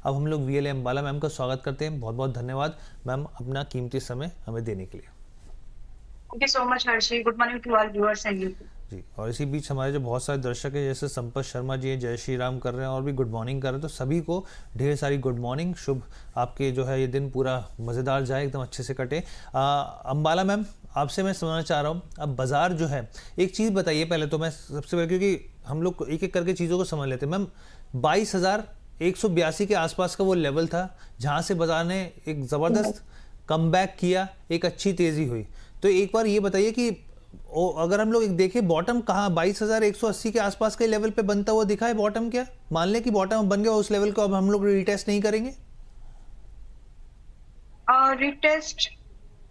अब हम लोग वीएलए अंबाला मैम का स्वागत करते हैं। बहुत बहुत धन्यवाद मैम अपना कीमती समय हमें देने के लिए। Thank you so much Harshi. Good morning to all viewers and you. जी, और इसी बीच हमारे जो बहुत सारे दर्शक हैं जैसे संपत शर्मा जी हैं, जय श्री राम कर रहे हैं और भी गुड मॉर्निंग कर रहे हैं, तो सभी को ढेर सारी गुड मॉर्निंग। शुभ आपके जो है ये दिन पूरा मज़ेदार जाए, एकदम अच्छे से कटे। अंबाला मैम आपसे मैं समझना चाह रहा हूँ, अब बाज़ार जो है, एक चीज़ बताइए पहले तो मैं सबसे पहले, क्योंकि हम लोग एक एक करके चीज़ों को समझ लेते हैं। मैम 22,182 के आसपास का वो लेवल था जहाँ से बाज़ार ने एक ज़बरदस्त कमबैक किया, एक अच्छी तेज़ी हुई। तो एक बार ये बताइए कि अगर हम लोग एक देखें बॉटम कहाँ 22,180 के आसपास के लेवल पे बनता हुआ दिखा है बॉटम, क्या मान लें कि बॉटम बन गया उस लेवल को अब हम लोग रिटेस्ट नहीं करेंगे? रिटेस्ट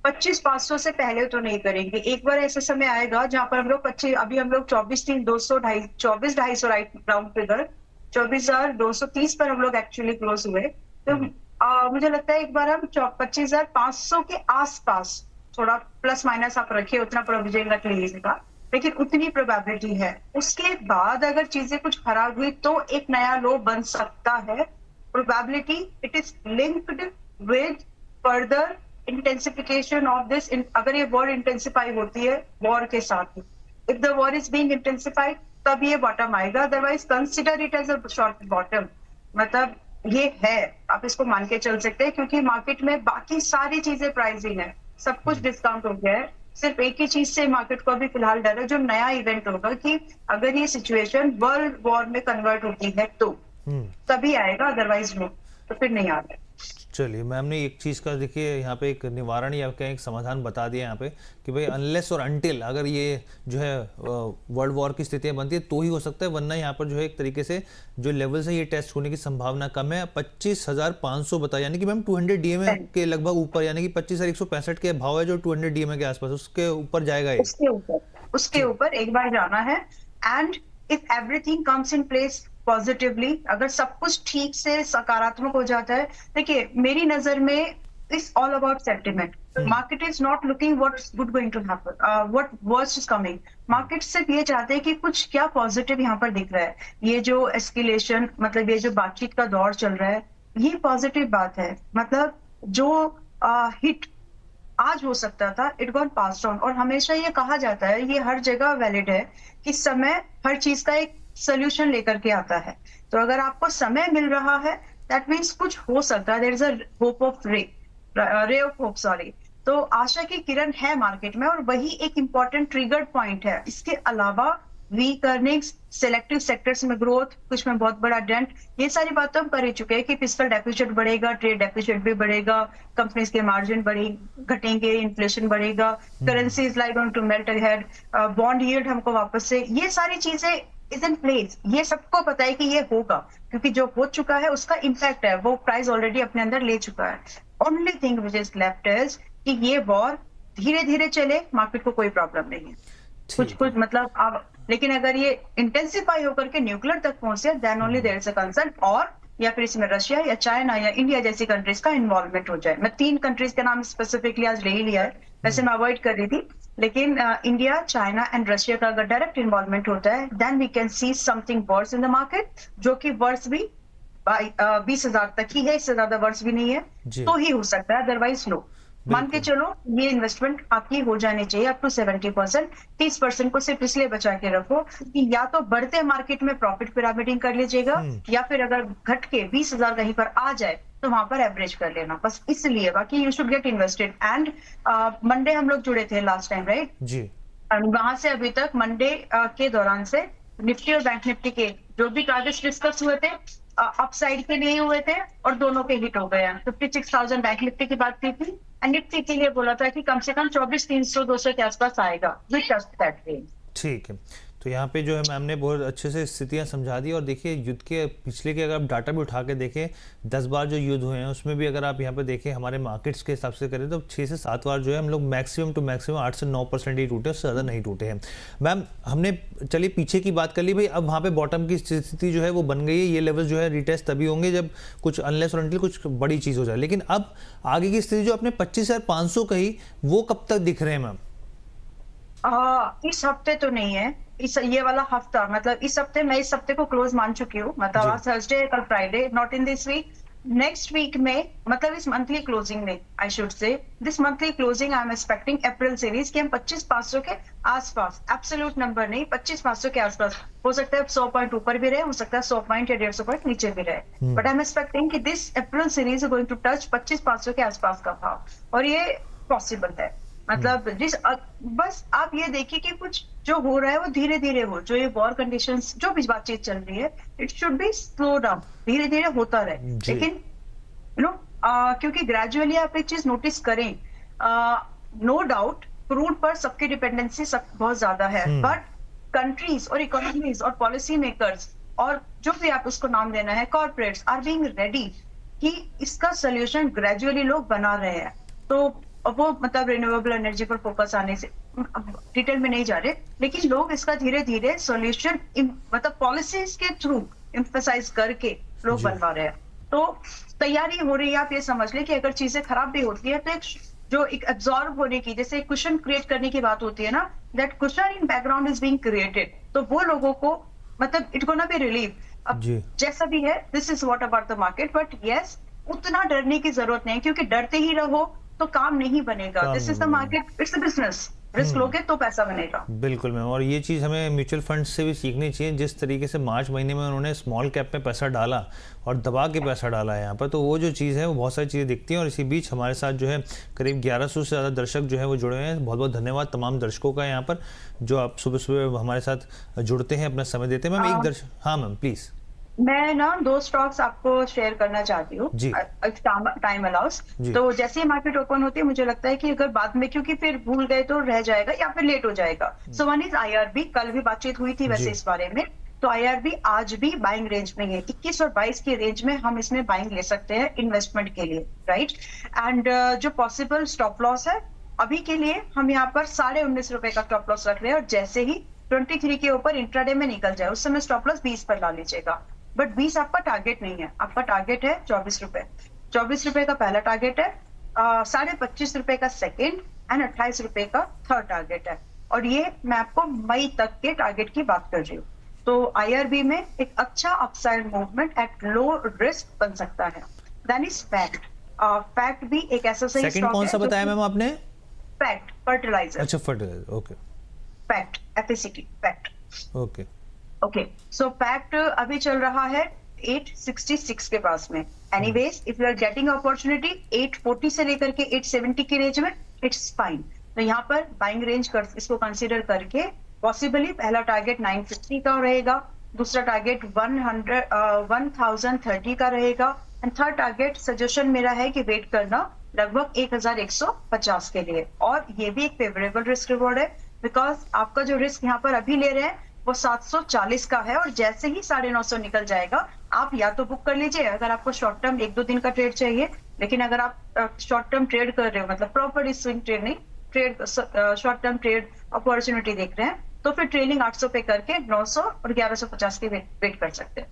25,500 से पहले तो नहीं करेंगे। एक बार ऐसा समय आएगा जहां पर हम लोग 25, अभी हम लोग 24,200 24,250 राइट राउंड फिगर 24,230 पर हम लोग एक्चुअली क्लोज हुए। तो मुझे लगता है एक बार हम 25,500 के आसपास, थोड़ा प्लस माइनस आप रखिए, उतना प्रोविजन रख लीजिए का, लेकिन उतनी प्रोबेबिलिटी है। उसके बाद अगर चीजें कुछ खराब हुई तो एक नया लो बन सकता है। Probability it is linked with further intensification of this. अगर ये वॉर इंटेंसिफाई होती है वॉर के साथ ही, if the war is being intensified तब ये बॉटम आएगा, otherwise consider it as a short bottom. मतलब ये है, आप इसको मान के चल सकते हैं, क्योंकि मार्केट में बाकी सारी चीजें प्राइसिंग है, सब कुछ डिस्काउंट हो गया है। सिर्फ एक ही चीज से मार्केट को अभी फिलहाल डर है, जो नया इवेंट होगा कि अगर ये सिचुएशन वर्ल्ड वॉर में कन्वर्ट होती है तो तभी आएगा, अदरवाइज नो, तो फिर नहीं आता। चलिए मैम ने एक चीज़ का देखिए यहाँ पे एक निवारण या क्या एक समाधान बता दिया यहाँ पे कि भाई अनलेस और अनटिल अगर ये जो है वर्ल्ड वॉर की स्थितियाँ बनती है तो ही हो सकता है, वरना यहाँ पर जो है एक तरीके से जो लेवल से ये टेस्ट होने की संभावना कम है। 25,500 बताया, यानी कि मैम 200 डीएमए के लगभग ऊपर, यानी कि 25,165 के भाव है जो 200 डीएमए के आसपास, उसके ऊपर जाएगा ये। उसके ऊपर एक बार जाना है। And if everything comes in place positively, अगर सब कुछ ठीक से सकारात्मक हो जाता है, देखिए मेरी नजर में it's all about sentiment. Market is not looking what's good going to happen, what worst is coming. Market सिर्फ ये चाहते हैं कि कुछ क्या पॉजिटिव यहाँ पर दिख रहा है। ये जो एस्केलेशन, मतलब ये जो बातचीत का दौर चल रहा है, ये पॉजिटिव बात है। मतलब जो हिट आज हो सकता था, इट गॉट पास्ड ऑन। और हमेशा ये कहा जाता है, ये हर जगह वैलिड है, कि समय हर चीज का एक सोल्यूशन लेकर के आता है। तो अगर आपको समय मिल रहा है, दैट मीन्स कुछ हो सकता है, there is a hope of ray of hope, sorry. तो आशा की किरण है मार्केट में, और वही एक इंपॉर्टेंट ट्रिगर पॉइंट है। इसके अलावा वीक अर्निंग्स, सेलेक्टिव सेक्टर्स में ग्रोथ, कुछ में बहुत बड़ा डेंट, ये सारी बातें हम कर ही चुके हैं कि फिस्कल डेफिसिट बढ़ेगा, ट्रेड डेफिसिट भी बढ़ेगा, कंपनीज के मार्जिन घटेंगे, इन्फ्लेशन बढ़ेगा, currency is like going to melt ahead, bond yield हमको वापस से, ये सारी चीजें इज इन प्लेस। ये सबको पता है कि ये होगा, क्योंकि जो हो चुका है उसका इम्पैक्ट है, वो प्राइस ऑलरेडी अपने अंदर ले चुका है। Only thing which is left is कि ये वॉर धीरे धीरे चले, मार्केट को कोई प्रॉब्लम नहीं है। कुछ कुछ मतलब अब, लेकिन अगर ये इंटेंसिफाई होकर के न्यूक्लियर तक पहुंचे, then only there is a concern. और या फिर इसमें रशिया या चाइना या इंडिया जैसी कंट्रीज का इन्वॉल्वमेंट हो जाए। मैं 3 कंट्रीज के नाम स्पेसिफिकली आज ले ही लिया है, वैसे मैं अवॉइड कर रही थी, लेकिन इंडिया, चाइना एंड रशिया का अगर डायरेक्ट इन्वॉल्वमेंट होता है, then we can see something worse in the market, जो कि वर्स भी 20,000 तक ही है, इससे ज्यादा वर्स भी नहीं है, तो ही हो सकता है, अदरवाइज नो। मान के चलो ये इन्वेस्टमेंट आपकी हो जानी चाहिए अप टू 70%। 30% को सिर्फ इसलिए बचा के रखो कि या तो बढ़ते मार्केट में प्रॉफिट पिरामिडिंग कर लीजिएगा, या फिर अगर घट के 20,000 कहीं पर आ जाए तो वहां पर एवरेज कर लेना, बस इसलिए। बाकी you should get invested. And Monday हम लोग जुड़े थे लास्ट टाइम, राइट जी, वहां से अभी तक मंडे के दौरान से निफ्टी और बैंक निफ्टी के जो भी टारगेट्स डिस्कस हुए थे, अपसाइड के लिए हुए थे, और दोनों के हिट हो गए हैं। 56,000 बैंक निफ्टी की बात की थी, एंड निफ्टी के लिए बोला था कि कम से कम 24,300 200 के आसपास आएगा। ठीक है, तो यहाँ पे जो है मैम ने बहुत अच्छे से स्थितियाँ समझा दी। और देखिए युद्ध के पिछले के अगर आप डाटा भी उठा के देखें, 10 बार जो युद्ध हुए हैं उसमें भी अगर आप यहाँ पे देखें हमारे मार्केट्स के हिसाब से करें तो 6 से 7 बार जो है हम लोग मैक्सिमम टू मैक्सिमम 8 से 9% ही टूटे, उससे ज़्यादा नहीं टूटे हैं। मैम हमने चलिए पीछे की बात कर ली भाई, अब वहाँ पे बॉटम की स्थिति जो है वो बन गई है। ये लेवल जो है रिटेस्ट तभी होंगे जब कुछ अनलेस और अनटिल कुछ बड़ी चीज़ हो जाए। लेकिन अब आगे की स्थिति जो अपने 25,500 कही, वो कब तक दिख रहे हैं मैम? इस हफ्ते तो नहीं है, ये वाला हफ्ता, मतलब इस हफ्ते, मैं इस हफ्ते को क्लोज मान चुकी हूँ। मतलब आज थर्सडे, कल Friday, not in this week. Next week में, मतलब इस मंथली क्लोजिंग में, I should say this monthly closing I am expecting April series कि हम 25,500 के आसपास, एब्सोल्यूट नंबर नहीं, 25,500 के आसपास, हो सकता है 100 पॉइंट ऊपर भी रहे, हो सकता है 100 पॉइंट या 150 पॉइंट नीचे भी रहे, बट आई एम एक्सपेक्टिंग कि this April series is going to touch 25,500 के आसपास का भाव, और ये पॉसिबल है। मतलब बस आप ये देखिए कि कुछ जो हो रहा है वो धीरे धीरे हो, जो ये वॉर कंडीशंस, जो भी बातचीत चल रही है, it should be slow down, धीरे धीरे होता रहे, लेकिन क्योंकि ग्रेजुअली आप एक चीज नोटिस करें, नो डाउट क्रूड पर सबकी डिपेंडेंसी बहुत ज्यादा है, बट कंट्रीज और इकोनॉमीज और पॉलिसी मेकर्स और जो भी आप उसको नाम देना है, कॉर्पोरेट्स आर बीइंग रेडी कि इसका सोल्यूशन ग्रेजुअली लोग बना रहे हैं। तो वो मतलब रिन्यूएबल एनर्जी पर फोकस आने से डिटेल में नहीं जा रहे, लेकिन लोग इसका धीरे धीरे सोल्यूशन मतलब पॉलिसीज के थ्रू एम्फसाइज करके लोग बनवा रहे हैं। तो तैयारी हो रही है, आप ये समझ लें कि अगर चीजें खराब भी होती है तो एक एब्जॉर्ब होने की, जैसे कुशन क्रिएट करने की बात होती है ना, that cushion in background is being created, तो वो लोगों को मतलब इट गोना बी रिलीफ। अब जैसा भी है, this is what about the market, but yes उतना डरने की जरूरत नहीं, क्योंकि डरते ही रहो तो काम नहीं बनेगा। This is the market, it's a business, risk लोगे तो पैसा बनेगा। बिल्कुल मैम, और ये चीज़ हमें म्यूचुअल फंड से भी सीखनी चाहिए, जिस तरीके से मार्च महीने में उन्होंने स्मॉल कैप में पैसा डाला और दबा के पैसा डाला है यहाँ पर, तो वो जो चीज़ है वो बहुत सारी चीज़ें दिखती हैं। और इसी बीच हमारे साथ जो है करीब 1100 से ज़्यादा दर्शक जो है वो जुड़े हैं। बहुत बहुत धन्यवाद तमाम दर्शकों का यहाँ पर, जो आप सुबह सुबह हमारे साथ जुड़ते हैं, अपना समय देते हैं। मैम एक दर्शक, हाँ मैम प्लीज़। मैं ना 2 स्टॉक्स आपको शेयर करना चाहती हूँ, टाइम अलाउस। तो जैसे ही मार्केट ओपन होती है, मुझे लगता है कि अगर बाद में, क्योंकि फिर भूल गए तो रह जाएगा या फिर लेट हो जाएगा। सो वन इज आईआरबी, कल भी बातचीत हुई थी वैसे इस बारे में। तो आईआरबी आज भी बाइंग रेंज में है, 21 और 22 की रेंज में हम इसमें बाइंग ले सकते हैं इन्वेस्टमेंट के लिए, राइट। एंड जो पॉसिबल स्टॉप लॉस है अभी के लिए, हम यहाँ पर 19.5 रुपए का स्टॉप लॉस रख रहे हैं, और जैसे ही 23 के ऊपर इंट्राडे में निकल जाए उस समय स्टॉप लॉस 20 पर ला लीजिएगा। बट 20 आपका टारगेट नहीं है, आपका टारगेट है 24 रुपए। 24 रुपए का पहला टारगेट है, 25.5 रुपए का सेकेंड, एंड 28 रुपए का थर्ड टारगेट है। और ये मैं आपको मई तक के टारगेट की बात कर रही हूँ। तो आईआरबी में एक अच्छा upside movement at low risk बन सकता है। देन इज फैक्ट, फैक्ट भी एक ऐसा सही सेकंड स्टॉक कौन सा बताया मैम आपने? Fact, fertiliser. अच्छा fertiliser, okay. Fact, FACT, fact, okay okay. So fact अभी चल रहा है 866 के पास में। Anyways if you are getting opportunity 840 से लेकर के 870 की रेंज में, इट्स फाइन। तो यहाँ पर बाइंग रेंज इसको कंसीडर करके पॉसिबली पहला टारगेट 950 का रहेगा, दूसरा टारगेट 1030 का रहेगा, एंड थर्ड टारगेट सजेशन मेरा है कि वेट करना लगभग 1150 के लिए। और ये भी एक फेवरेबल रिस्क रिवॉर्ड है, बिकॉज आपका जो रिस्क यहाँ पर अभी ले रहे हैं वो 740 का है, और जैसे ही 950 निकल जाएगा आप या तो बुक कर लीजिए अगर आपको शॉर्ट टर्म 1-2 दिन का ट्रेड चाहिए। लेकिन अगर आप शॉर्ट टर्म ट्रेड कर रहे हो, मतलब प्रॉपर्टी स्विंग ट्रेड नहीं, trade short term trade opportunity देख रहे हैं, तो फिर ट्रेलिंग 800 पे करके 900 और 1150 की वेट कर सकते हैं।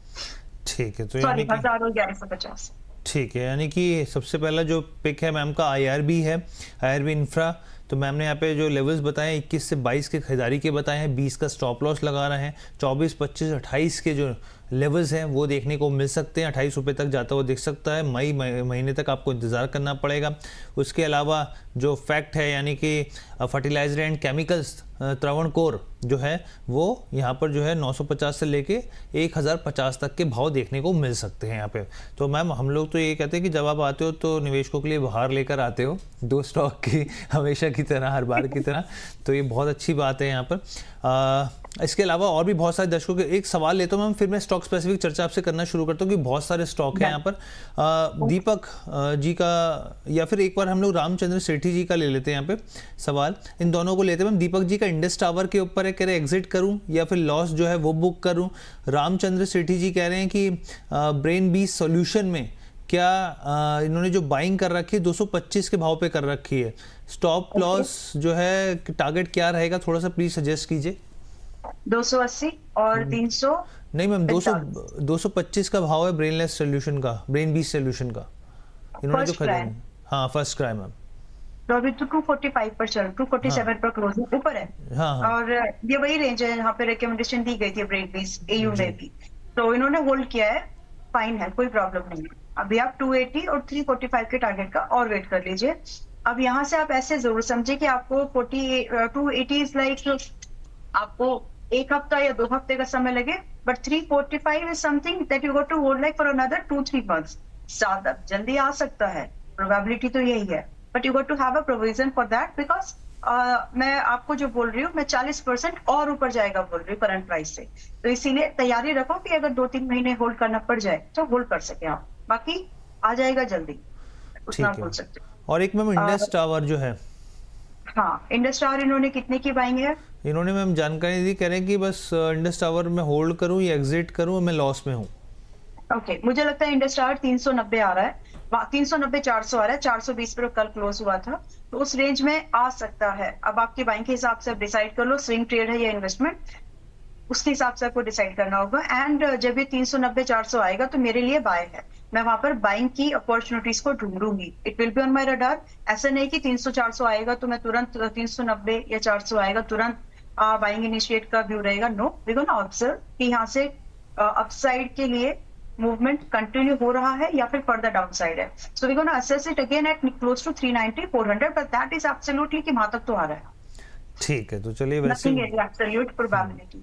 ठीक है, तो सॉरी 1000 और 1150। ठीक है, यानी कि सबसे पहला जो पिक है मैम का आईआरबी है, आईआरबी इंफ्रा। तो मैम ने यहाँ पे जो लेवल्स बताए 21 से 22 के खरीदारी के बताए हैं, 20 का स्टॉप लॉस लगा रहे हैं, 24, 25, 28 के जो लेवल्स हैं वो देखने को मिल सकते हैं, 28 रुपये तक जाता हुआ दिख सकता है। मई महीने तक आपको इंतज़ार करना पड़ेगा। उसके अलावा जो फैक्ट है यानी कि फर्टिलाइजर एंड केमिकल्स त्रावणकोर जो है वो यहाँ पर जो है 950 से लेके 1050 तक के भाव देखने को मिल सकते हैं यहाँ पे। तो मैम हम लोग तो ये कहते हैं कि जब आप आते हो तो निवेशकों के लिए बाहर लेकर आते हो 2 स्टॉक की, हमेशा की तरह, हर बार की तरह, तो ये बहुत अच्छी बात है यहाँ पर। इसके अलावा और भी बहुत सारे दर्शकों के एक सवाल लेता हूँ मैम, फिर मैं स्टॉक स्पेसिफिक चर्चा आपसे करना शुरू करता हूँ कि बहुत सारे स्टॉक हैं यहाँ पर। दीपक जी का या फिर एक बार हम लोग रामचंद्र सेठी जी का ले लेते हैं यहाँ पे सवाल, इन दोनों को लेते हैं मैम। दीपक जी का इंडस टावर के ऊपर है, कह रहे एग्जिट करूँ या फिर लॉस जो है वो बुक करूँ। रामचंद्र सेठी जी कह रहे हैं कि ब्रेन बी सॉल्यूशन में क्या इन्होंने जो बाइंग कर रखी है 225 के भाव पे कर रखी है, स्टॉप लॉस जो है टारगेट क्या रहेगा, थोड़ा सा प्लीज सजेस्ट कीजिए। 280 और 300 नहीं मैम, 225 का भाव है ब्रेनलेस सोल्यूशन का, ब्रेन बी सोल्यूशन का, इन्होंने जो खरीदा। हाँ फर्स्ट क्राई मैम, तो अभी तो 245 पर चल, 247 पर क्लोजिंग ऊपर है। हाँ। और ये वही रेंज है यहाँ पे रिकमेंडेशन दी गई थी ब्रेन बी एयू में भी, तो इन्होंने होल्ड किया है, फाइन है, कोई प्रॉब्लम नहीं है। अभी आप 280 और 345 के टारगेट का और वेट कर लीजिए। अब यहाँ से आप ऐसे जरूर समझे कि आपको 280 इज लाइक आपको एक हफ्ता या 2 हफ्ते का समय लगे, but 345 is something that you got to hold like for another 2-3 months. ज्यादा जल्दी आ सकता है, प्रोबेबिलिटी तो यही है, but you got to have a provision for that because मैं आपको जो बोल रही हूँ, मैं 40% और ऊपर जाएगा बोल रही हूँ करंट प्राइस से। तो इसीलिए तैयारी रखो कि अगर 2-3 महीने होल्ड करना पड़ जाए तो होल्ड कर सके आप, बाकी आ जाएगा जल्दी, उतना ठीक है। बोल सकते और एक मैम इंडस टावर जो है, हाँ, इंडस टावर इन्होंने कितने की बाइंग है? इन्होंने मैम जानकारी दी, कह रहे हैं कि बस इंडस टावर में होल्ड करूं या एग्जिट करूं, मैं लॉस में हूं। ओके, मुझे लगता है इंडस टावर 390 आ रहा है, 390 400 आ रहा है, 420 पर कल क्लोज हुआ था, तो उस रेंज में आ सकता है। अब आपके बाइंग के हिसाब से आप डिसाइड कर लो, स्विंग ट्रेड है या इन्वेस्टमेंट, उसके हिसाब से आपको डिसाइड करना होगा। एंड जब ये 390 400 आएगा तो मेरे लिए बाय है, मैं वहां पर बाइंग की अपॉर्चुनिटीज को ढूंढूंगी। It will be on my radar. ऐसा नहीं कि 300 400 आएगा तो मैं तुरंत 390 या 400 आएगा तुरंत बाइंग इनिशिएट का व्यू रहेगा। नो, वी गोना ऑब्जर्व कि यहाँ से अपसाइड के लिए मूवमेंट कंटिन्यू हो रहा है या फिर फर्दर डाउन साइड है। So we gonna assess it again at close to 390 400, but that is absolutely कि वहां तक तो आ रहा है। ठीक है, तो चलिए, वैसे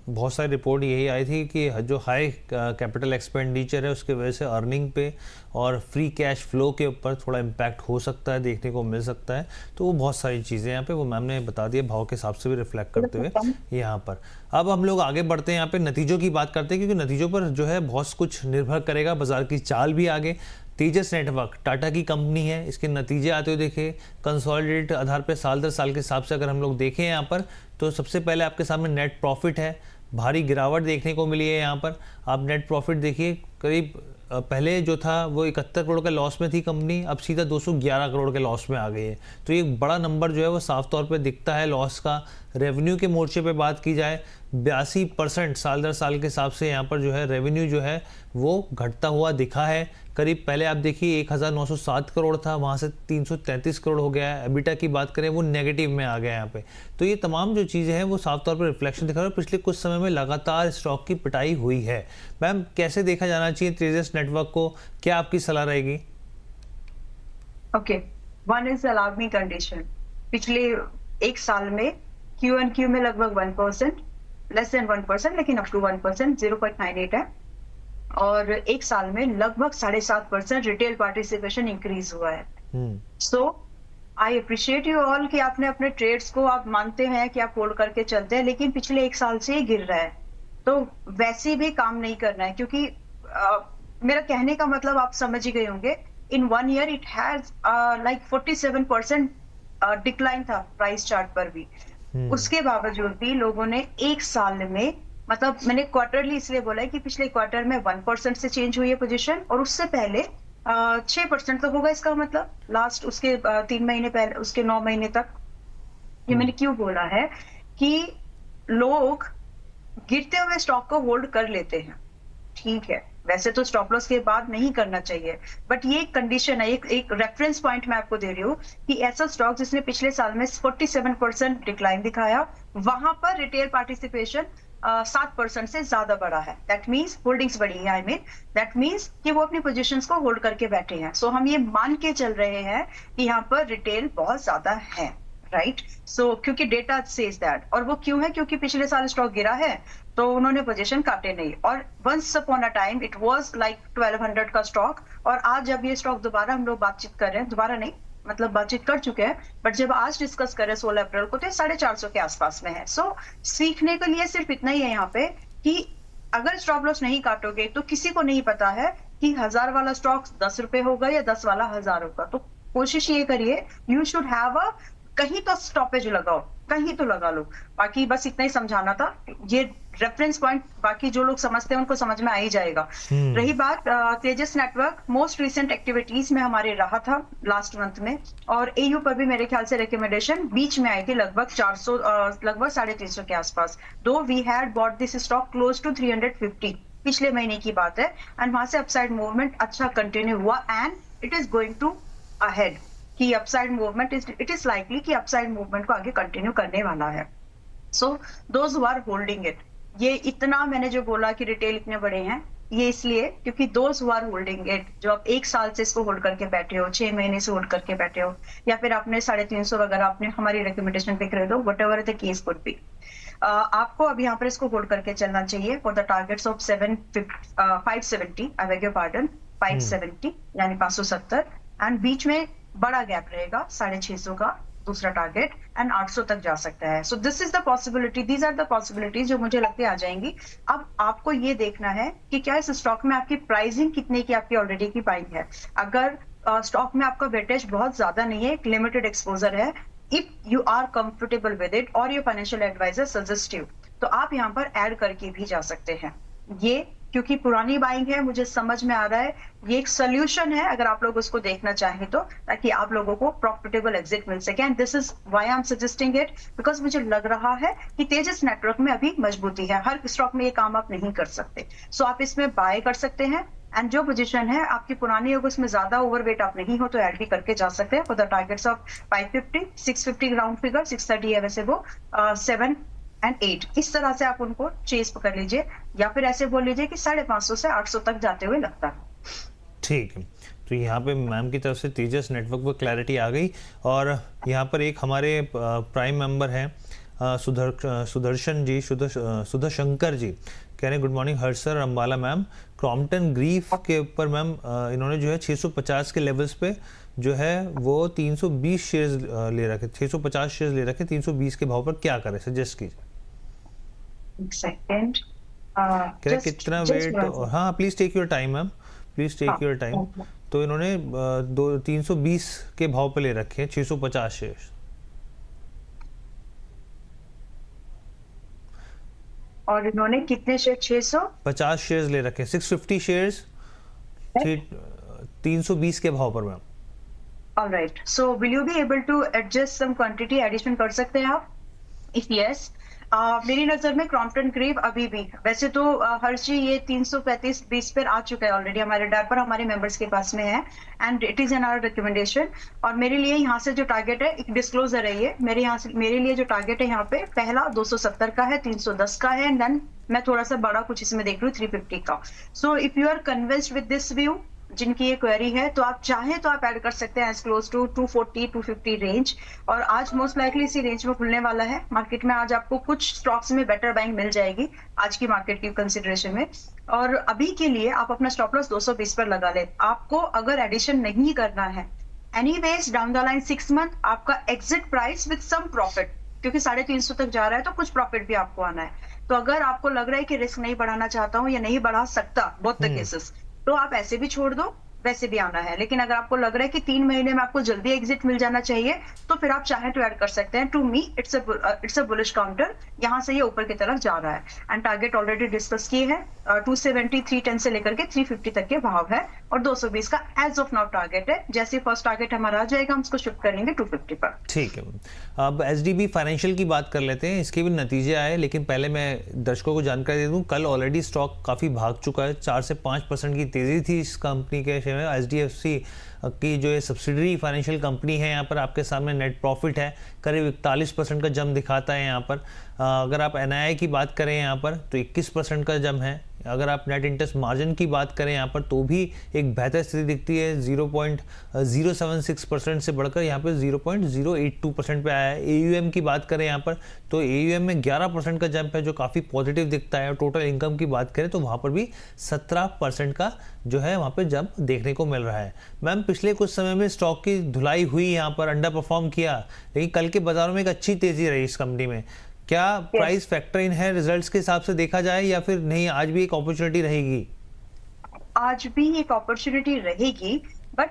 बहुत सारी रिपोर्ट यही आई थी कि जो हाई कैपिटल एक्सपेंडिचर है उसके वजह से अर्निंग पे और फ्री कैश फ्लो के ऊपर थोड़ा इम्पैक्ट हो सकता है, देखने को मिल सकता है। तो वो बहुत सारी चीज़ें यहाँ पे वो मैम ने बता दिया, भाव के हिसाब से भी रिफ्लेक्ट करते हुए यहाँ पर। अब हम लोग आगे बढ़ते हैं, यहाँ पे नतीजों की बात करते हैं, क्योंकि नतीजों पर जो है बहुत कुछ निर्भर करेगा, बाजार की चाल भी आगे। तेजस नेटवर्क टाटा की कंपनी है, इसके नतीजे आते हुए देखे कंसोलिडेटेड आधार पे साल दर साल के हिसाब से अगर हम लोग देखें यहाँ पर, तो सबसे पहले आपके सामने नेट प्रॉफिट है, भारी गिरावट देखने को मिली है। यहाँ पर आप नेट प्रॉफिट देखिए, करीब पहले जो था वो 71 करोड़ के लॉस में थी कंपनी, अब सीधा 211 करोड़ के लॉस में आ गई है। तो ये एक बड़ा नंबर जो है वो साफ तौर पे दिखता है लॉस का। रेवेन्यू के मोर्चे पे बात की जाए, 82% साल दर साल के हिसाब से यहाँ पर जो है रेवेन्यू जो है वो घटता हुआ दिखा है। करीब पहले आप देखिए 1907 करोड़ था, वहाँ से 333 करोड़ हो गया है। एबिटा की बात करें वो नेगेटिव में आ गया यहाँ पे। तो ये तमाम जो चीज़ें हैं वो साफ तौर पर रिफ्लेक्शन दिखा रहा है। पिछले कुछ समय में लगातार स्टॉक की पिटाई हुई है। मैम, कैसे देखा जाना चाहिए तेजस नेटवर्क को, क्या आपकी सलाह रहेगी? Okay, one is alarming condition. पिछले एक साल में Q&Q में लगभग 1%, लेस देन 1%, लेकिन अप टू 1%, 0.98 है। और एक साल में लगभग 7.5% रिटेल पार्टिसिपेशन इंक्रीज हुआ है। सो आई अप्रिशिएट यू ऑल कि आपने अपने ट्रेड्स को, आप मानते हैं कि आप होल्ड करके चलते हैं, लेकिन पिछले एक साल से ही गिर रहा है, तो वैसे भी काम नहीं करना है। क्योंकि मेरा कहने का मतलब आप समझ ही गए होंगे, इन 1 year it has like 47% decline था प्राइस चार्ट पर भी। उसके बावजूद भी लोगों ने एक साल में, मतलब मैंने क्वार्टरली इसलिए बोला है कि पिछले क्वार्टर में 1% से चेंज हुई है पोजीशन, और उससे पहले 6% तो होगा, इसका मतलब लास्ट उसके 3 महीने पहले, उसके 9 महीने तक। ये मैंने क्यों बोला है कि लोग गिरते हुए स्टॉक को होल्ड कर लेते हैं, ठीक है, वैसे तो स्टॉप लॉस के बाद नहीं करना चाहिए, बट ये एक कंडीशन है, एक रेफरेंस पॉइंट मैं आपको दे रही हूँ कि ऐसा स्टॉक जिसने पिछले साल में 47% डिक्लाइन दिखाया, वहां पर रिटेल पार्टिसिपेशन 7% से ज्यादा बढ़ा है। दैट मीन्स होल्डिंग्स बढ़ी है, आई मीन दैट मीन्स कि वो अपनी पोजीशंस को होल्ड करके बैठे हैं। सो हम ये मान के चल रहे हैं कि यहाँ पर रिटेल बहुत ज्यादा है, राइट। सो क्योंकि डेटा सेज दैट, और वो क्यों है, क्योंकि पिछले साल स्टॉक गिरा है तो उन्होंने पोजीशन काटे नहीं, और once upon a time it was like 1200 का स्टॉक, और आज जब ये स्टॉक दोबारा हम लोग बातचीत कर रहे हैं, दोबारा नहीं मतलब बातचीत कर चुके हैं, बट जब आज डिस्कस कर रहे हैं 16 अप्रैल को, तो 450 के आसपास में है। सो सीखने के लिए सिर्फ इतना ही है यहाँ पे कि अगर स्टॉप लॉस नहीं काटोगे तो किसी को नहीं पता है कि 1000 वाला स्टॉक 10 रुपए होगा या 10 वाला 1000 होगा। तो कोशिश ये करिए, यू शुड हैव अ, कहीं तो स्टॉपेज लगाओ, कहीं तो लगा लो। बाकी बस इतना ही समझाना था, ये रेफरेंस पॉइंट, बाकी जो लोग समझते हैं उनको समझ में आ ही जाएगा। रही बात तेजस नेटवर्क, मोस्ट रिसेंट एक्टिविटीज में हमारे रहा था लास्ट मंथ में, और एयू पर भी मेरे ख्याल से रिकमेंडेशन बीच में आई थी लगभग 400, लगभग 350 के आसपास। Though we had bought this stock close to 350, पिछले महीने की बात है, एंड वहां से अपसाइड मूवमेंट अच्छा कंटिन्यू हुआ, and it is going to ahead कि upside movement it is likely कि अपसाइड मूवमेंट को आगे कंटिन्यू करने वाला है। So those who are holding it, ये इतना मैंने जो बोला कि रिटेल इतने बड़े हैं, ये इसलिए क्योंकि those who are holding it, जो आप 1 साल से इसको होल्ड करके बैठे हो, 6 महीने से होल्ड करके बैठे हो, या फिर आपने 350 वगैरह आपने हमारी रिकमेंडेशन पे खरीदो, what ever the case could be, आपको अब यहाँ पर इसको होल्ड करके चलना चाहिए for the targets of 570, I beg your pardon, 570 यानी 570, एंड बीच में बड़ा गैप रहेगा 650 का दूसरा टारगेट, एंड 800 तक जा सकता है. So this is the possibility, these are the possibilities जो मुझे लगती आ जाएंगी. अब आपको ये देखना है कि क्या इस स्टॉक में आपकी प्राइसिंग कितने की आपकी ऑलरेडी की पाई है. अगर स्टॉक में आपका वेटेज बहुत ज्यादा नहीं है, एक लिमिटेड एक्सपोजर है, if you are comfortable with it और your financial advisor suggest you, तो आप यहाँ पर ऐड करके भी जा सकते हैं. ये क्योंकि पुरानी बाइंग है, मुझे समझ में आ रहा है, ये एक सोल्यूशन है अगर आप लोग उसको देखना चाहें तो, ताकि आप लोगों को प्रॉफिटेबल एग्जिट मिल सके. And this is why I am suggesting it, because मुझे लग रहा है कि तेजस नेटवर्क में अभी मजबूती है, हर स्टॉक में ये काम आप नहीं कर सकते. सो आप इसमें बाय कर सकते हैं, एंड जो पोजीशन है आपकी पुरानी होगी उसमें ज्यादा ओवरवेट आप नहीं हो तो ऐड भी करके जा सकते हैं for the targets of 550, 650 round figure, 630 है वैसे वो, 7 एंड 8, इस तरह से आप उनको चेस पकड़ लीजिए, या फिर ऐसे बोल लीजिए कि 550 से 800 तक जाते हुए लगता है. ठीक है, तो यहाँ पे मैम की तरफ से तेजस नेटवर्क पर क्लैरिटी आ गई. और यहाँ पर एक हमारे प्राइम मेंबर हैं सुदर्शन जी, सुधाशंकर जी, कह रहे हैं good morning Harsh sir, Ambala ma'am. Crompton Greaves के ऊपर मैम इन्होंने जो है 650 के लेवल्स पे जो है वो 320 शेयर्स ले रखे, 650 शेयर्स ले रखे 320 के भाव पर, क्या करें, सजेस्ट कीजिए. सेकंड कितना वेट. हाँ please take your time ma'am, please take your time. तो इन्होंने 320 के भाव पे ले रखे हैं 650 शेयर्स. और इन्होंने कितने शेयर, 650 शेयर्स ले रखे हैं, 650 शेयर्स 320 के भाव पर ma'am. Alright, so will you be able to adjust some quantity addition कर सकते हैं आप? इफ यस, मेरी नजर में क्रॉम्पटन ग्रीव अभी भी, वैसे तो हर्ष जी ये 335-20 पर आ चुका है ऑलरेडी, हमारे डार पर हमारे मेंबर्स के पास में है, and it is an hour recommendation. और मेरे लिए यहाँ से जो टारगेट है, एक डिस्क्लोजर है ये, मेरे लिए जो टारगेट है यहाँ पे, पहला 270 का है, 310 का है, एंड देन मैं थोड़ा सा बड़ा कुछ इसमें देख रही हूँ 350 का. So if you are convinced with this view, जिनकी ये क्वेरी है, तो आप चाहें तो आप ऐड कर सकते हैं एज क्लोज टू 240-250 रेंज. और आज मोस्ट लाइकली इसी रेंज में खुलने वाला है मार्केट में. आज आपको कुछ स्टॉक्स में बेटर बाइंग मिल जाएगी आज की मार्केट की कंसिडरेशन में. और अभी के लिए आप अपना स्टॉप लॉस 220 पर लगा ले. आपको अगर एडिशन नहीं करना है, anyways down the line 6 month आपका exit price with some profit, क्योंकि 350 तक जा रहा है तो कुछ प्रॉफिट भी आपको आना है. तो अगर आपको लग रहा है कि रिस्क नहीं बढ़ाना चाहता हूँ या नहीं बढ़ा सकता, बोथ द केसेस, तो आप ऐसे भी छोड़ दो, वैसे भी आना है. लेकिन अगर आपको लग रहा है कि 3 महीने में आपको जल्दी एग्जिट मिल जाना चाहिए, तो फिर आप चाहें तो ऐड कर सकते हैं. To me it's a bullish counter, यहाँ से ये ऊपर की तरफ जा रहा है, एंड टारगेट ऑलरेडी डिस्कस किए हैं. 270, 310 से लेकर के 350 तक के भाव है, और 220 का एज ऑफ नाउ टारगेट है. जैसे फर्स्ट टारगेट हमारा आ जाएगा, हम उसको शिफ्ट करेंगे 250 पर. ठीक है, अब एचडीबी फाइनेंशियल की बात कर लेते हैं, इसके भी नतीजे आए. लेकिन पहले मैं दर्शकों को जानकारी दे दूं, कल ऑलरेडी स्टॉक काफ़ी भाग चुका है, 4 से 5% की तेज़ी थी इस कंपनी के शेयर में. एचडीएफसी की जो ये सब्सिडरी फाइनेंशियल कंपनी है, यहाँ पर आपके सामने नेट प्रॉफिट है करीब 41% का जम दिखाता है यहाँ पर. अगर आप एनआईआई की बात करें यहाँ पर तो 21% का जम है. अगर आप नेट इंटरेस्ट मार्जिन की बात करें यहाँ पर तो भी एक बेहतर स्थिति दिखती है, 0.076% से बढ़कर यहाँ पर 0.082% पे आया है. एयूएम की बात करें यहाँ पर तो एयूएम में 11% का जंप है, जो काफ़ी पॉजिटिव दिखता है. और टोटल इनकम की बात करें तो वहाँ पर भी 17% का जो है वहाँ पे जंप देखने को मिल रहा है. मैम पिछले कुछ समय में स्टॉक की धुलाई हुई, यहाँ पर अंडर परफॉर्म किया, लेकिन कल के बाजारों में एक अच्छी तेजी रही इस कंपनी में. क्या प्राइस फैक्टर इन है रिजल्ट्स के हिसाब से देखा जाए, या फिर नहीं आज भी एक अपॉर्चुनिटी रहेगी? आज भी एक अपॉर्चुनिटी रहेगी, बट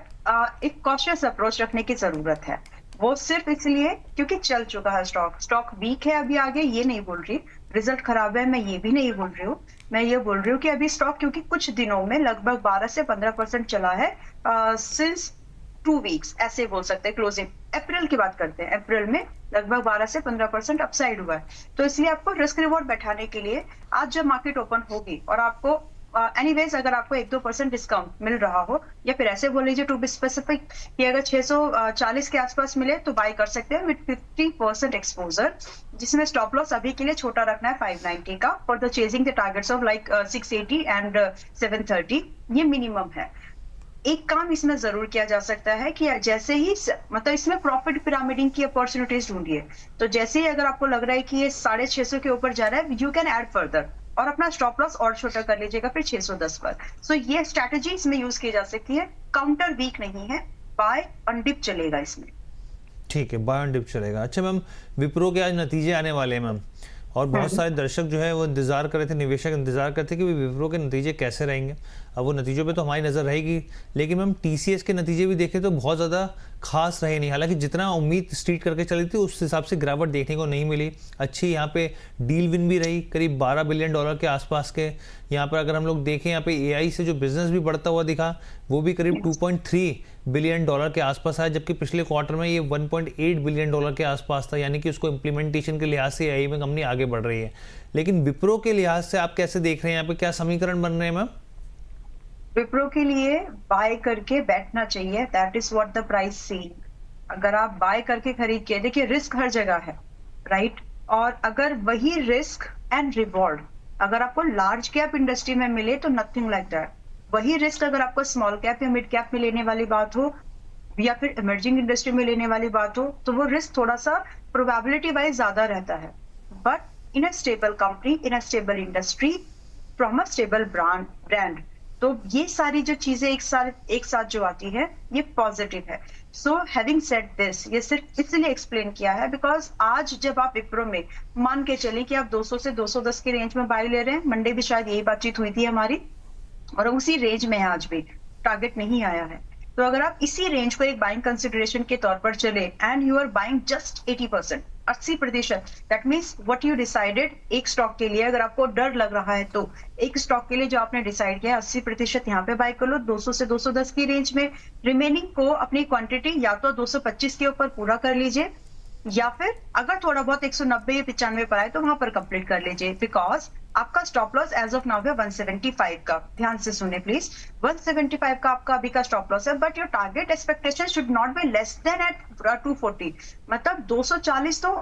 एक कॉशियस अप्रोच रखने की जरूरत है. वो सिर्फ इसलिए क्योंकि चल चुका है स्टॉक वीक है अभी आगे, ये नहीं बोल रही. रिजल्ट खराब है, मैं ये भी नहीं बोल रही हूँ. मैं ये बोल रही हूँ कि अभी स्टॉक क्योंकि कुछ दिनों में लगभग 12 से 15% चला है, सिंस 2 वीक्स ऐसे बोल सकते हैं. क्लोजिंग अप्रैल की बात करते हैं, अप्रैल में लगभग 12 से 15% अपसाइड हुआ है. तो इसलिए आपको रिस्क रिवॉर्ड बैठाने के लिए आज जब मार्केट ओपन होगी और आपको एनीवेज अगर आपको 1-2% डिस्काउंट मिल रहा हो, या फिर ऐसे बोल लीजिए टू बी स्पेसिफिक कि अगर 640 के आसपास मिले तो बाय कर सकते हैं विद 50% एक्सपोजर, जिसमें स्टॉप लॉस अभी के लिए छोटा रखना है 590 का for the chasing the targets of like 680 and 730, ये मिनिमम है। एक काम इसमें जरूर किया जा सकता है कि जैसे ही मतलब इसमें प्रॉफिट पिरामिडिंग की अपॉर्चुनिटीज ढूंढिए, तो जैसे ही अगर आपको लग रहा है कि ये 650 के ऊपर जा रहा है, यू कैन ऐड फर्दर और अपना स्टॉप लॉस और छोटा कर लीजिएगा फिर 610 पर। सो ये स्ट्रैटेजी इसमें यूज की जा सकती है। काउंटर वीक नहीं है, बाय ऑन डिप चलेगा इसमें। ठीक है, बाय ऑन डिप चलेगा। अच्छा मैम, विप्रो के आज नतीजे आने वाले हैं मैम, और बहुत सारे दर्शक जो है वो इंतजार कर रहे थे, निवेशक इंतजार करते कि विप्रो के नतीजे कैसे रहेंगे। अब वो नतीजों पे तो हमारी नज़र रहेगी, लेकिन मैम टीसीएस के नतीजे भी देखें तो बहुत ज़्यादा खास रहे नहीं। हालांकि जितना उम्मीद स्ट्रीट करके चली थी उस हिसाब से गिरावट देखने को नहीं मिली। अच्छी यहाँ पे डील विन भी रही, करीब $12 बिलियन के आसपास के। यहाँ पर अगर हम लोग देखें, यहाँ पे एआई से जो बिजनेस भी बढ़ता हुआ दिखा, वो भी करीब $2.3 बिलियन के आसपास आया, जबकि पिछले क्वार्टर में ये $1.8 बिलियन के आसपास था। यानी कि उसको इम्प्लीमेंटेशन के लिहाज से एआई में कंपनी आगे बढ़ रही है। लेकिन विप्रो के लिहाज से आप कैसे देख रहे हैं, यहाँ पे क्या समीकरण बन रहे हैं मैम? विप्रो के लिए बाय करके बैठना चाहिए, that is what the price saying. अगर आप बाय करके खरीद के देखिए, रिस्क हर जगह है, राइट? और अगर वही रिस्क एंड रिवॉर्ड अगर आपको लार्ज कैप इंडस्ट्री में मिले तो नथिंग लाइक दैट। वही रिस्क अगर आपको स्मॉल कैप या मिड कैप में लेने वाली बात हो, या फिर इमर्जिंग इंडस्ट्री में लेने वाली बात हो, तो वो रिस्क थोड़ा सा प्रोबेबिलिटी वाइज ज्यादा रहता है। But in a stable company, in a stable industry, from a stable brand, तो ये सारी जो चीजें एक साथ जो आती है, ये पॉजिटिव है। सो हैविंग सेड दिस, ये सिर्फ इसलिए एक्सप्लेन किया है बिकॉज आज जब आप विप्रो में मान के चले कि आप 200 से 210 के रेंज में बाय ले रहे हैं, मंडे भी शायद यही बातचीत हुई थी हमारी, और उसी रेंज में है आज भी, टारगेट नहीं आया है। तो अगर आप इसी रेंज को एक बाइंग कंसिडरेशन के तौर पर चले and you are buying just 80%, 80%, that means what you decided एक स्टॉक के लिए, अगर आपको डर लग रहा है तो एक स्टॉक के लिए जो आपने डिसाइड किया 80% यहाँ पे बाय कर लो 200 से 210 की रेंज में। रिमेनिंग को अपनी क्वांटिटी या तो 225 के ऊपर पूरा कर लीजिए, या फिर अगर थोड़ा बहुत 190 या 95 पर आए तो वहां पर कंप्लीट कर लीजिए, बिकॉज आपका stop loss as of now है 175 का। ध्यान से सुने प्लीज, 175 का आपका अभी का स्टॉप लॉस है, but your target expectation should not be less than at 240। मतलब 240 तो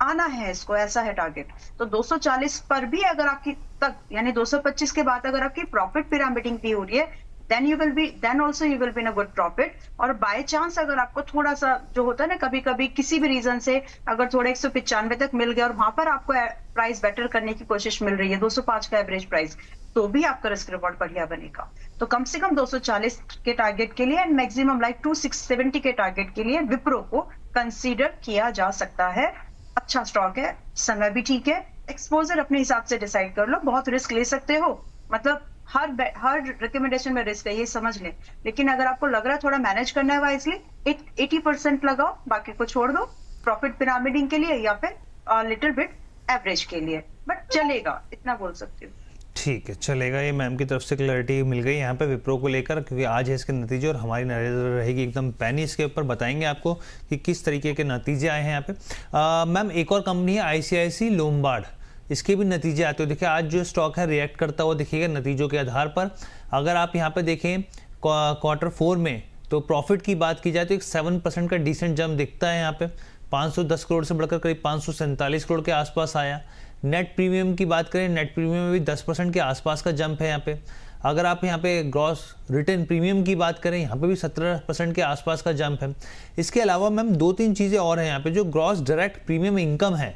आना है इसको, ऐसा है टारगेट। तो 240 पर भी अगर आपकी तक, यानी 225 के बाद अगर आपकी प्रॉफिट पिरामिडिंग भी हो रही है, then also you will be in a good profit। और बाय चांस अगर आपको थोड़ा सा जो होता है ना, कभी कभी किसी भी रीजन से अगर थोड़ा 195 तक मिल गया और वहां पर आपको प्राइस बेटर करने की कोशिश मिल रही है, 205 का एवरेज प्राइस, तो भी आपका रिस्क रिवॉर्ड बढ़िया बनेगा। तो कम से कम 240 के टारगेट के लिए एंड मैक्सिमम लाइक 270 के टारगेट के लिए विप्रो को कंसीडर किया जा सकता है। अच्छा स्टॉक है, समय भी ठीक है, एक्सपोजर अपने हिसाब से डिसाइड कर लो। बहुत रिस्क ले सकते हो, मतलब हर रिकमेंडेशन में रिस्क है, ये समझ लें। लेकिन अगर आपको लग रहा है थोड़ा मैनेज करना है वाइजली, 80% लगाओ, बाकी को छोड़ दो प्रॉफिट पिरामिडिंग के लिए या फिर लिटिल बिट एवरेज के लिए, बट चलेगा, इतना बोल सकती हूँ। ठीक है, चलेगा। ये मैम की तरफ से क्लैरिटी मिल गई यहाँ पे विप्रो को लेकर, क्योंकि आज है इसके नतीजे और हमारी नजर रहेगी एकदम पैनी इसके ऊपर। बताएंगे आपको कि किस तरीके के नतीजे आए हैं यहाँ पे। मैम एक और कंपनी है आईसीआईसी लोम्बार्ड, इसके भी नतीजे आते हो। देखिए आज जो स्टॉक है रिएक्ट करता हुआ दिखेगा नतीजों के आधार पर। अगर आप यहाँ पे देखें क्वार्टर 4 में, तो प्रॉफिट की बात की जाए तो एक 7% का डिसेंट जंप दिखता है। यहाँ पे 510 करोड़ से बढ़कर करीब 547 करोड़ के आसपास आया। नेट प्रीमियम की बात करें, नेट प्रीमियम में भी 10% के आसपास का जंप है यहाँ पे। अगर आप यहाँ पे ग्रॉस रिटर्न प्रीमियम की बात करें, यहाँ पे भी 17% के आसपास का जंप है। इसके अलावा मैम 2-3 चीज़ें और हैं यहाँ पे। जो ग्रॉस डायरेक्ट प्रीमियम इनकम है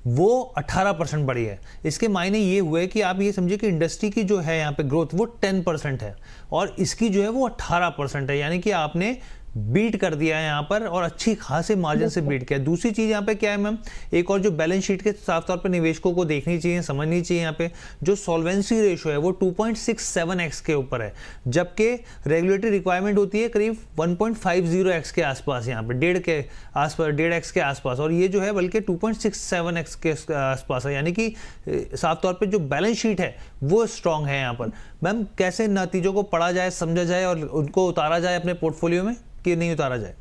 वो 18% बढ़ी है। इसके मायने ये हुए कि आप ये समझिए कि इंडस्ट्री की जो है यहाँ पे ग्रोथ वो 10% है और इसकी जो है वो 18% है, यानी कि आपने बीट कर दिया है यहाँ पर और अच्छी खासे मार्जिन से बीट किया। दूसरी चीज़ यहाँ पे क्या है मैम, एक और जो बैलेंस शीट के साफ तौर पे निवेशकों को देखनी चाहिए, समझनी चाहिए। यहाँ पे जो सॉल्वेंसी रेशो है वो 2.67x के ऊपर है, जबकि रेगुलेटरी रिक्वायरमेंट होती है करीब 1.50x के आसपास, यहाँ पे 1.5x के आसपास, और ये जो है बल्कि 2.67x के आसपास है। यानी कि साफ तौर पर जो बैलेंस शीट है वो स्ट्रांग है यहाँ पर। मैम कैसे नतीजों को पढ़ा जाए, समझा जाए और उनको उतारा जाए अपने पोर्टफोलियो में कि नहीं उतारा जाए?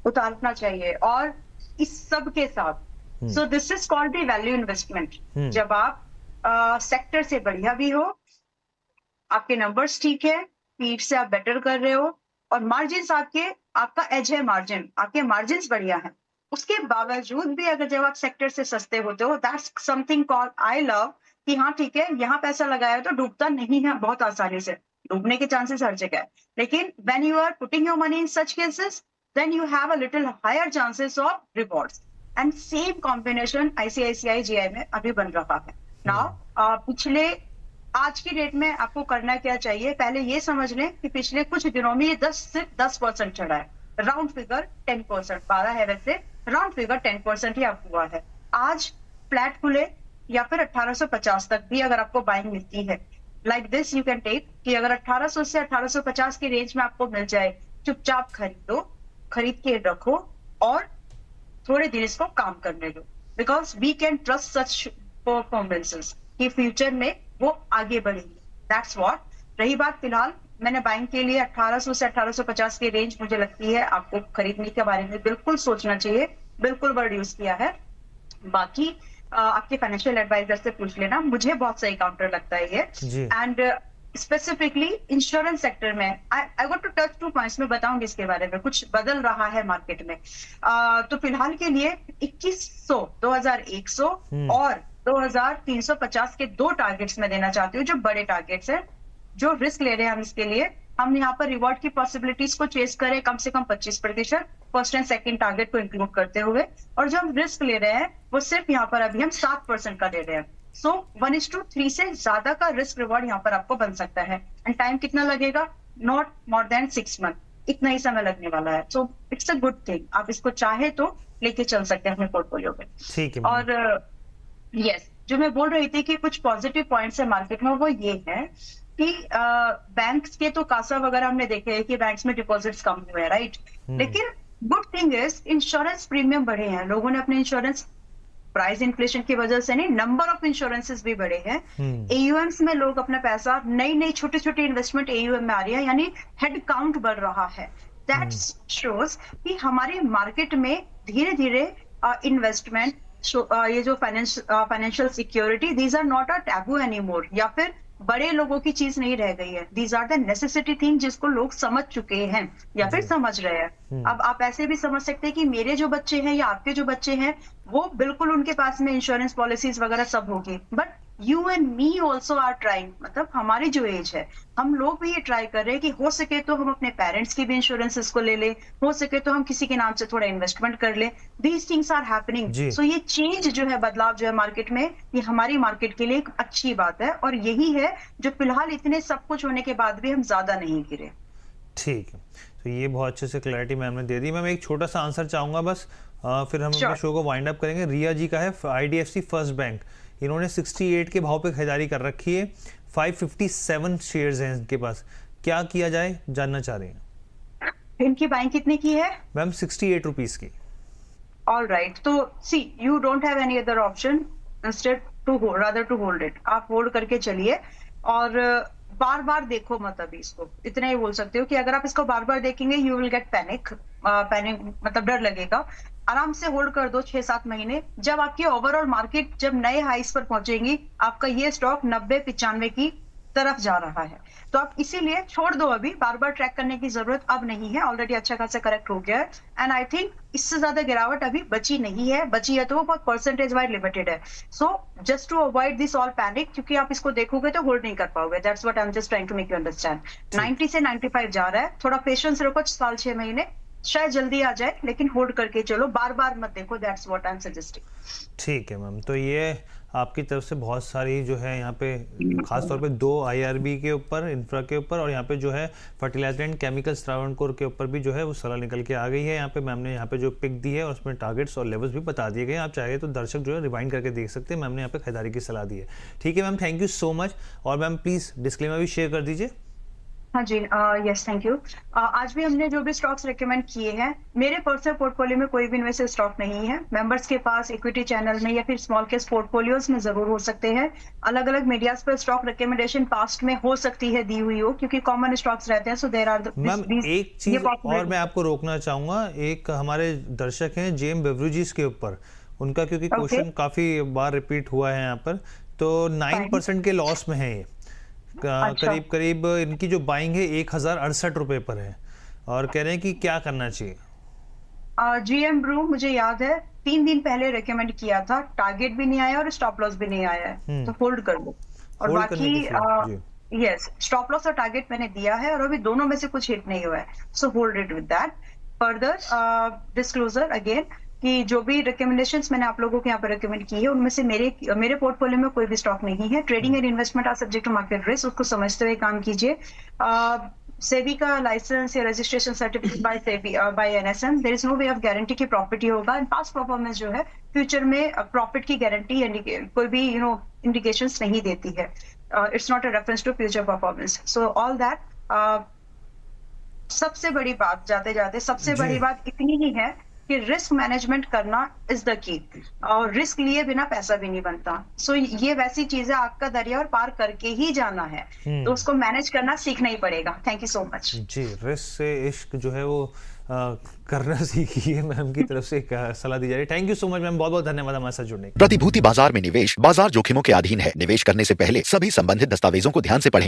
उतारना चाहिए, और इस सब के साथ सो this is called the value investment. जब आप सेक्टर से बढ़िया भी हो, आपके नंबर्स ठीक है, स्पीड से आप बेटर कर रहे हो और मार्जिन्स आपका एज है, आपके मार्जिन्स बढ़िया हैं। उसके बावजूद भी अगर जब आप सेक्टर से सस्ते होते हो, that's something called I love, कि हाँ ठीक है, यहाँ पैसा लगाया तो डूबता नहीं है बहुत आसानी से। डूबने के चांसेस हर जगह है, लेकिन when you are putting your money in such cases, then you have a little higher chances of rewards. And same combination ICICI GI में अभी बन रहा है नाउ। पिछले आज की डेट में आपको करना क्या चाहिए, पहले ये समझ लें कि पिछले कुछ दिनों में ये सिर्फ 10% चढ़ा है। राउंड फिगर 10%, 12 है वैसे, राउंड फिगर 10% ही आपको हुआ है। आज फ्लैट खुले या फिर 1850 तक भी अगर आपको बाइंग मिलती है, like this you can take, कि अगर 1800 से 1850 की रेंज में आपको मिल जाए, चुपचाप खरीदो, खरीद के रखो और थोड़े दिन इसको काम करने दो, because we can trust such performances कि फ्यूचर में वो आगे बढ़ेगी। That's what. रही बात फिलहाल, मैंने बाइंग के लिए 1800 से 1850 की रेंज मुझे लगती है आपको खरीदने के बारे में बिल्कुल सोचना चाहिए, बिल्कुल वर्ड यूज किया है। बाकी आपके फाइनेंशियल एडवाइजर से पूछ लेना, मुझे बहुत सही काउंटर लगता है ये। एंड स्पेसिफिकली इंश्योरेंस सेक्टर में I want to touch 2 points में बताऊंगी इसके बारे में, कुछ बदल रहा है मार्केट में। तो फिलहाल के लिए 2100, 2100 और 2350 के 2 टारगेट्स में देना चाहती हूँ, जो बड़े टारगेट्स हैं, जो रिस्क ले रहे हैं हम इसके लिए। हम यहाँ पर रिवॉर्ड की पॉसिबिलिटीज को चेस करें कम से कम 25%, फर्स्ट एंड सेकंड टारगेट को इंक्लूड करते हुए, और जो हम रिस्क ले रहे हैं वो सिर्फ यहाँ पर अभी हम 7% का ले रहे हैं। सो 1:3 से ज्यादा का रिस्क रिवॉर्ड यहाँ पर आपको बन सकता है। एंड टाइम कितना लगेगा? नॉट मोर देन 6 मंथ, इतना ही समय लगने वाला है। So it's a good thing, आप इसको चाहे तो लेके चल सकते हैं अपने पोर्टफोलियो पे। ठीक है। और यस, जो मैं बोल रही थी कि कुछ पॉजिटिव पॉइंट्स है मार्केट में, वो ये है कि बैंक्स के तो कासा वगैरह हमने देखे हैं कि बैंक्स में डिपॉजिट्स कम हुए हैं, राइट। लेकिन good thing is insurance premium बढ़े हैं, लोगों ने अपने इंश्योरेंस प्राइस इन्फ्लेशन की वजह से नहीं, नंबर ऑफ इंश्योरेंसेस भी बढ़े हैं। एयूएम्स में लोग अपना पैसा, नई छोटी छोटी इन्वेस्टमेंट एयूएम में आ रही है, यानी हेड काउंट बढ़ रहा है। दैट शोज कि हमारे मार्केट में धीरे धीरे इन्वेस्टमेंट, ये जो financial security, these are not a taboo anymore, या फिर बड़े लोगों की चीज नहीं रह गई है। These are the necessity thing, जिसको लोग समझ चुके हैं या फिर समझ रहे हैं। अब आप ऐसे भी समझ सकते हैं कि मेरे जो बच्चे हैं या आपके जो बच्चे हैं, वो बिल्कुल उनके पास में इंश्योरेंस पॉलिसीज वगैरह सब होगी, but you and me also are trying, मतलब हमारी जो एज है, हम लोग भी ये ट्राई कर रहे हैं कि हो सके तो हम अपने पेरेंट्स की भी इंश्योरेंसेस को ले ले, हो सके तो हम किसी के नाम से थोड़ा इन्वेस्टमेंट कर ले। These things are happening. So ये चेंज जो है, बदलाव जो है मार्केट में, ये हमारी मार्केट के लिए एक अच्छी बात है, और यही है जो फिलहाल इतने सब कुछ होने के बाद भी हम ज्यादा नहीं गिरे। ठीक है, तो ये बहुत अच्छे से क्लैरिटी मैम ने दे दी। मैम एक छोटा सा आंसर चाहूंगा बस, फिर हम अपने शो को वाइंड अप करेंगे। रिया जी का है आईडीएफसी फर्स्ट बैंक, इन्होंने 68 के भाव पे खरीदारी कर रखी है, 557 शेयर्स हैं इनके पास, क्या किया जाए जानना चाह रहे हैं। इनकी बाइंग कितने की है मैम? 68 रुपीज की। ऑल राइट, तो see you don't have any other option instead to hold, rather to hold it. आप होल्ड करके चलिए और बार बार देखो मत। अभी इसको इतना ही बोल सकते हो कि अगर आप इसको बार बार देखेंगे, यू विल गेट पैनिक मतलब डर लगेगा। आराम से होल्ड कर दो 6-7 महीने, जब आपकी ओवरऑल मार्केट जब नए हाइस पर पहुंचेगी, आपका ये स्टॉक 90-95 की तरफ जा रहा है, तो आप इसीलिए छोड़ दो। अभी बार बार ट्रैक करने की जरूरत अब नहीं है, ऑलरेडी अच्छा खासा करेक्ट हो गया है। एंड आई थिंक इससे ज्यादा गिरावट अभी बची नहीं है, बची है तो वो बहुत परसेंटेज वाइज लिमिटेड है। So just to avoid this all panic, क्योंकि आप इसको देखोगे तो होल्ड नहीं कर पाओगे। That's what I am just trying to make you understand. 90 से 95 जा रहा है, थोड़ा पेशेंस रखो, 6 महीने, शायद जल्दी आ जाए, लेकिन होल्ड करके चलो, बार बार मत देखो। That's what I am suggesting. ठीक है मैम, तो ये आपकी तरफ से बहुत सारी जो है यहाँ पे खास तौर पे 2 आईआरबी के ऊपर, इंफ्रा के ऊपर, और यहाँ पे जो है फर्टिलाइजर एंड केमिकल्स त्रावणकोर के ऊपर भी जो है वो सलाह निकल के आ गई है। यहाँ पे मैम ने यहाँ पे जो पिक दी है और उसमें टारगेट्स और लेवल्स भी बता दिए गए। आप चाहे तो दर्शक जो है रिवाइंड करके देख सकते हैं, मैम ने यहाँ पे खरीदारी की सलाह दी है। ठीक है ma'am, thank you so much. और मैम प्लीज़ डिस्क्लेमर भी शेयर कर दीजिए। हाँ जी, यस थैंक यू। आज भी हमने जो भी स्टॉक्स रेकमेंड किए हैं, मेरे पर्सनल पोर्टफोलियो में कोई भी इनमें से स्टॉक नहीं है। मेंबर्स के पास इक्विटी चैनल में या फिर स्मॉल केस पोर्टफोलियोज में जरूर हो सकते हैं। अलग अलग मीडियाज पर स्टॉक रिकमेंडेशन पास्ट में हो सकती है दी हुई हो, क्योंकि कॉमन स्टॉक्स रहते हैं। सो देयर आर मैम एक चीज और मैं आपको रोकना चाहूंगा, एक हमारे दर्शक हैं जेम बेवरेजेस के ऊपर, उनका क्योंकि क्वेश्चन काफी बार रिपीट हुआ है यहाँ पर, तो 9% के लॉस में है ये, अच्छा। करीब करीब इनकी जो बाइंग है 1068 रुपये पर है, और कह रहे हैं कि क्या करना चाहिए। जीएम ब्रू मुझे याद है 3 दिन पहले रेकमेंड किया था, टारगेट भी नहीं आया और स्टॉप लॉस भी नहीं आया है, तो होल्ड कर लो। और होल्ड करने बाकी की चाहिए जी। यस, स्टॉप लॉस और टारगेट मैंने दिया है और अभी दोनों में से कुछ हिट नहीं हुआ है, so hold it with that. Further disclosure again कि जो भी रिकमेंडेशंस मैंने आप लोगों को यहाँ पर रिकमेंड की है उनमें से मेरे पोर्टफोलियो में कोई भी स्टॉक नहीं है। Trading and investment are subject to market risk, उसको समझते हुए काम कीजिए। सेबी का लाइसेंस या registration certificate by SEBI by NSM, there is no way of guarantee की प्रॉपर्टी होगा, एंड पास्ट परफॉर्मेंस जो है फ्यूचर में प्रॉफिट की गारंटी कोई भी इंडिकेशंस नहीं देती है। It's not a reference to future performance, so all that. सबसे बड़ी बात, जाते जाते सबसे जी बड़ी बात इतनी ही है कि रिस्क मैनेजमेंट करना इज द की, और रिस्क लिए बिना पैसा भी नहीं बनता। सो ये वैसी चीज है, आपका दरिया और पार करके ही जाना है, तो उसको मैनेज करना सीखना ही पड़ेगा। Thank you so much. जी, रिस्क से इश्क जो है वो करना सीखिए, मैम की तरफ से एक सलाह दी जा रही है। Thank you so much ma'am, बहुत बहुत धन्यवाद हमारे साथ जुड़ने के लिए। प्रतिभूति बाजार में निवेश बाजार जोखिमों के अधीन है। निवेश करने से पहले सभी संबंधित दस्तावेजों को ध्यान से पढ़ें।